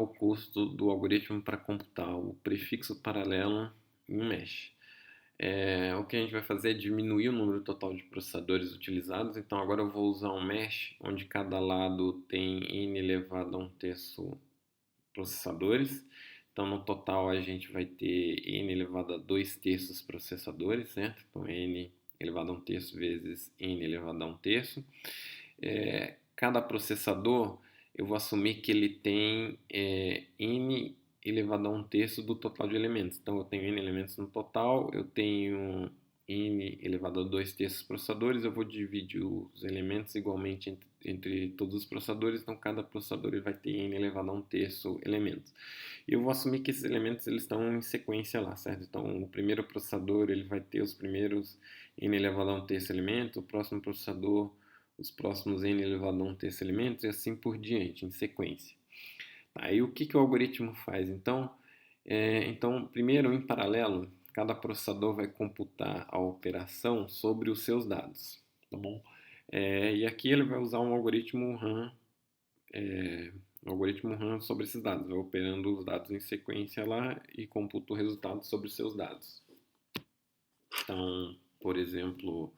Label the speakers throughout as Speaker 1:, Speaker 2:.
Speaker 1: o custo do algoritmo para computar o prefixo paralelo em mesh. O que a gente vai fazer é diminuir o número total de processadores utilizados. Então agora eu vou usar um mesh onde cada lado tem n elevado a 1/3 processadores. Então no total a gente vai ter n elevado a 2/3 processadores, certo? Então n elevado a 1/3 vezes n elevado a 1/3. Cada processador eu vou assumir que ele tem n elevado a 1/3 do total de elementos. Então eu tenho n elementos no total, eu tenho n elevado a 2/3 processadores, eu vou dividir os elementos igualmente entre todos os processadores, então cada processador ele vai ter n elevado a 1/3 elementos. E eu vou assumir que esses elementos eles estão em sequência lá, certo? Então o primeiro processador ele vai ter os primeiros n elevado a 1/3 elementos, o próximo processador os próximos n elevado a 1/3 elementos e assim por diante, em sequência. Aí o que o algoritmo faz? Então, primeiro, em paralelo, cada processador vai computar a operação sobre os seus dados, tá bom? E aqui ele vai usar um algoritmo RAM sobre esses dados, vai operando os dados em sequência lá e computa o resultado sobre os seus dados. Então, por exemplo,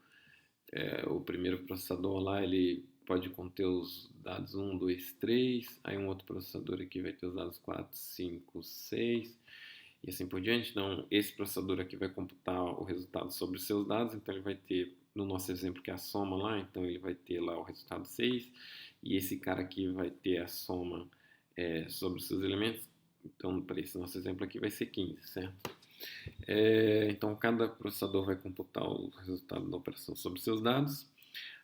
Speaker 1: o primeiro processador lá, ele pode conter os dados 1, 2, 3, aí um outro processador aqui vai ter os dados 4, 5, 6 e assim por diante. Então, esse processador aqui vai computar o resultado sobre os seus dados, então ele vai ter, no nosso exemplo, que é a soma lá, então ele vai ter lá o resultado 6, e esse cara aqui vai ter a soma sobre os seus elementos, então para esse nosso exemplo aqui vai ser 15, certo? Então, cada processador vai computar o resultado da operação sobre seus dados.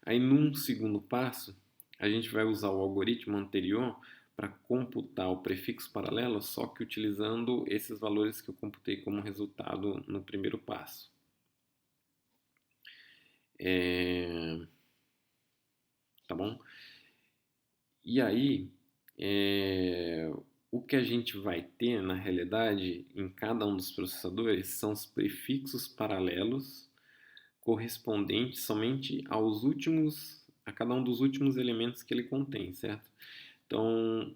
Speaker 1: Aí, num segundo passo, a gente vai usar o algoritmo anterior para computar o prefixo paralelo, só que utilizando esses valores que eu computei como resultado no primeiro passo. Tá bom? E aí, o que a gente vai ter, na realidade, em cada um dos processadores são os prefixos paralelos correspondente somente a cada um dos últimos elementos que ele contém, certo? Então,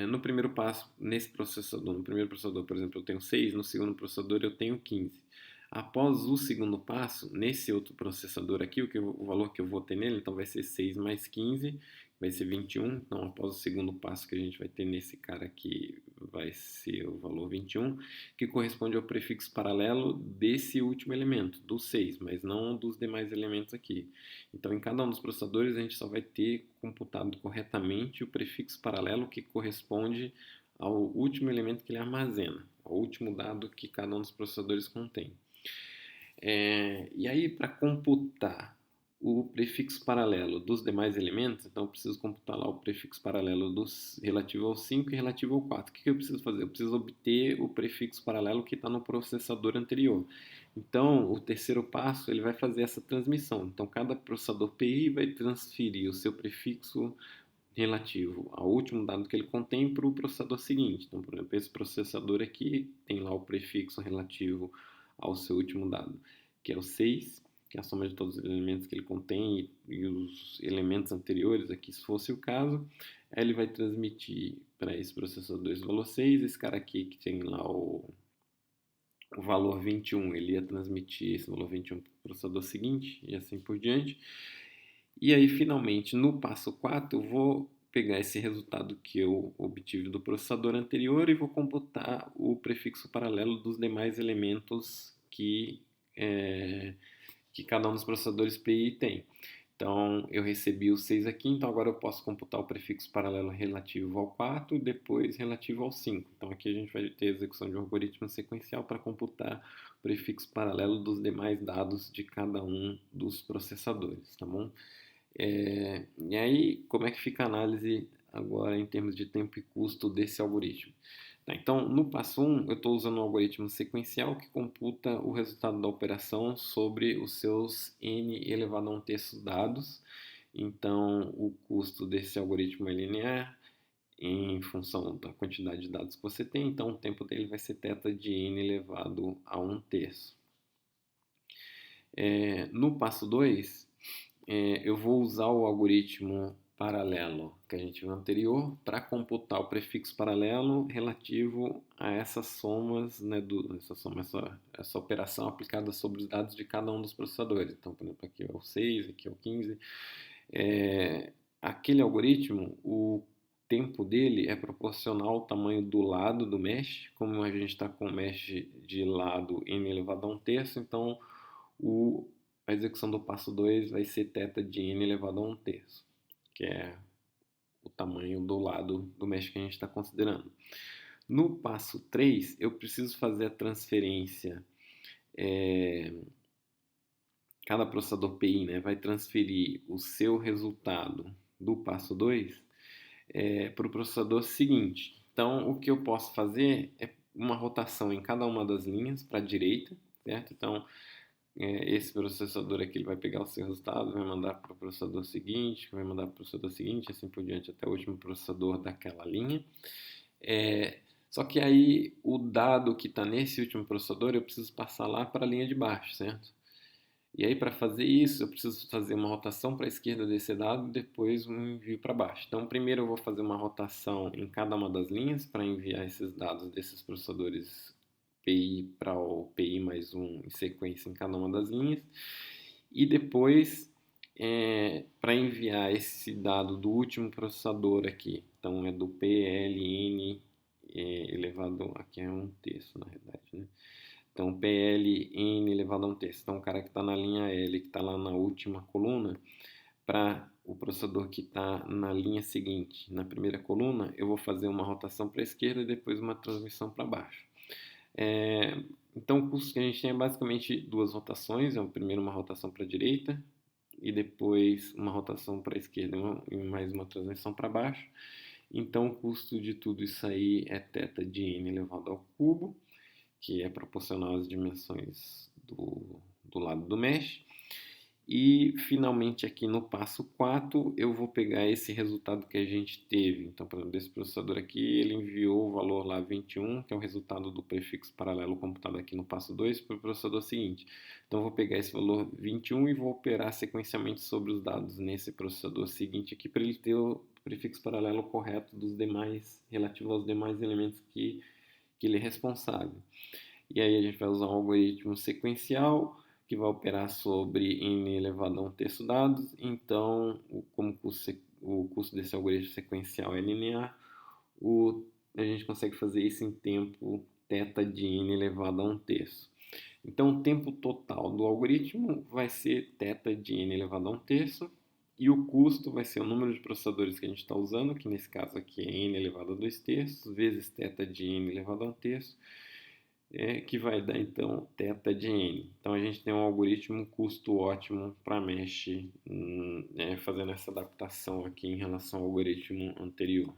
Speaker 1: no primeiro passo, no primeiro processador, por exemplo, eu tenho 6, no segundo processador eu tenho 15. Após o segundo passo, nesse outro processador aqui, o valor que eu vou ter nele, então vai ser 6 mais 15, vai ser 21. Então, após o segundo passo que a gente vai ter nesse cara aqui, vai ser o valor 21, que corresponde ao prefixo paralelo desse último elemento, do 6, mas não dos demais elementos aqui. Então, em cada um dos processadores, a gente só vai ter computado corretamente o prefixo paralelo que corresponde ao último elemento que ele armazena, ao último dado que cada um dos processadores contém. E aí, para computar o prefixo paralelo dos demais elementos, então eu preciso computar lá o prefixo paralelo relativo ao 5 e relativo ao 4. O que eu preciso fazer? Eu preciso obter o prefixo paralelo que está no processador anterior. Então, o terceiro passo ele vai fazer essa transmissão. Então, cada processador PI vai transferir o seu prefixo relativo ao último dado que ele contém para o processador seguinte. Então, por exemplo, esse processador aqui tem lá o prefixo relativo ao seu último dado, que é o 6, que é a soma de todos os elementos que ele contém e os elementos anteriores aqui, se fosse o caso. Aí ele vai transmitir para esse processador esse valor 6, esse cara aqui que tem lá o valor 21, ele ia transmitir esse valor 21 para o processador seguinte e assim por diante. E aí, finalmente, no passo 4, eu vou pegar esse resultado que eu obtive do processador anterior e vou computar o prefixo paralelo dos demais elementos que cada um dos processadores PI tem. Então, eu recebi o 6 aqui, então agora eu posso computar o prefixo paralelo relativo ao 4 e depois relativo ao 5. Então, aqui a gente vai ter a execução de um algoritmo sequencial para computar o prefixo paralelo dos demais dados de cada um dos processadores, tá bom? E aí, como é que fica a análise agora em termos de tempo e custo desse algoritmo? Tá, então, no passo 1, eu estou usando um algoritmo sequencial que computa o resultado da operação sobre os seus n elevado a 1/3 dados. Então, o custo desse algoritmo é linear em função da quantidade de dados que você tem. Então, o tempo dele vai ser θ de n elevado a 1/3. No passo 2, eu vou usar o algoritmo paralelo que a gente viu anterior para computar o prefixo paralelo relativo a essas somas, né, essa operação aplicada sobre os dados de cada um dos processadores. Então, por exemplo, aqui é o 6, aqui é o 15. Aquele algoritmo, o tempo dele é proporcional ao tamanho do lado do mesh. Como a gente está com o mesh de lado n elevado a 1/3, então a execução do passo 2 vai ser θ de n elevado a 1/3, que é o tamanho do lado do mesh que a gente está considerando. No passo 3, eu preciso fazer a transferência. Cada processador PI, né, vai transferir o seu resultado do passo 2 para o processador seguinte. Então, o que eu posso fazer é uma rotação em cada uma das linhas para a direita, certo? Então, esse processador aqui ele vai pegar o seu resultado, vai mandar para o processador seguinte, vai mandar para o processador seguinte, assim por diante, até o último processador daquela linha. Só que aí, o dado que está nesse último processador, eu preciso passar lá para a linha de baixo, certo? E aí, para fazer isso, eu preciso fazer uma rotação para a esquerda desse dado e depois um envio para baixo. Então, primeiro eu vou fazer uma rotação em cada uma das linhas para enviar esses dados desses processadores PI para o PI mais um em sequência em cada uma das linhas. E depois, para enviar esse dado do último processador aqui, então é do PLN elevado, aqui é 1/3 na verdade, né? Então, PLN elevado a 1/3. Então, o cara que está na linha L, que está lá na última coluna, para o processador que está na linha seguinte, na primeira coluna, eu vou fazer uma rotação para a esquerda e depois uma transmissão para baixo. Então, o custo que a gente tem é basicamente duas rotações. Primeiro uma rotação para a direita e depois uma rotação para a esquerda e mais uma transmissão para baixo. Então, o custo de tudo isso aí é θ de n elevado ao cubo, que é proporcional às dimensões do lado do mesh. E, finalmente, aqui no passo 4, eu vou pegar esse resultado que a gente teve. Então, por exemplo, desse processador aqui, ele enviou o valor lá 21, que é o resultado do prefixo paralelo computado aqui no passo 2, para o processador seguinte. Então, eu vou pegar esse valor 21 e vou operar sequencialmente sobre os dados nesse processador seguinte aqui, para ele ter o prefixo paralelo correto dos demais, relativo aos demais elementos que ele é responsável. E aí a gente vai usar um algoritmo sequencial que vai operar sobre n elevado a 1/3 dados. Então, como o custo desse algoritmo sequencial é linear, a gente consegue fazer isso em tempo θ de n elevado a 1/3. Então, o tempo total do algoritmo vai ser θ de n elevado a 1/3, e o custo vai ser o número de processadores que a gente está usando, que nesse caso aqui é n elevado a 2/3, vezes θ de n elevado a 1/3, que vai dar então θ de n. Então a gente tem um algoritmo custo ótimo para mesh, fazendo essa adaptação aqui em relação ao algoritmo anterior.